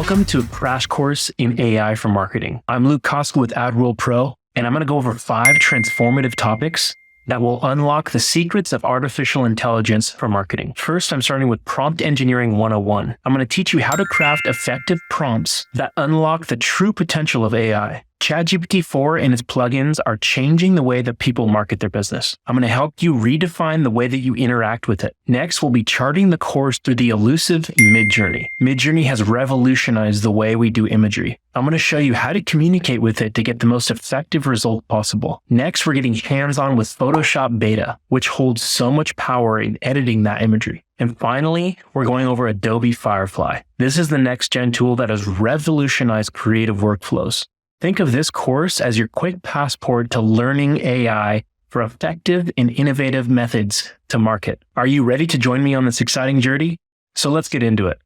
Welcome to a crash course in AI for marketing. I'm Luke Kostka with AdWorld Pro, and I'm going to go over 5 transformative topics that will unlock the secrets of artificial intelligence for marketing. First, I'm starting with Prompt Engineering 101. I'm going to teach you how to craft effective prompts that unlock the true potential of AI. ChatGPT 4 and its plugins are changing the way that people market their business. I'm going to help you redefine the way that you interact with it. Next, we'll be charting the course through the elusive Midjourney. Midjourney has revolutionized the way we do imagery. I'm going to show you how to communicate with it to get the most effective result possible. Next, we're getting hands-on with Photoshop Beta, which holds so much power in editing that imagery. And finally, we're going over Adobe Firefly. This is the next-gen tool that has revolutionized creative workflows. Think of this course as your quick passport to learning AI for effective and innovative methods to market. Are you ready to join me on this exciting journey? So let's get into it.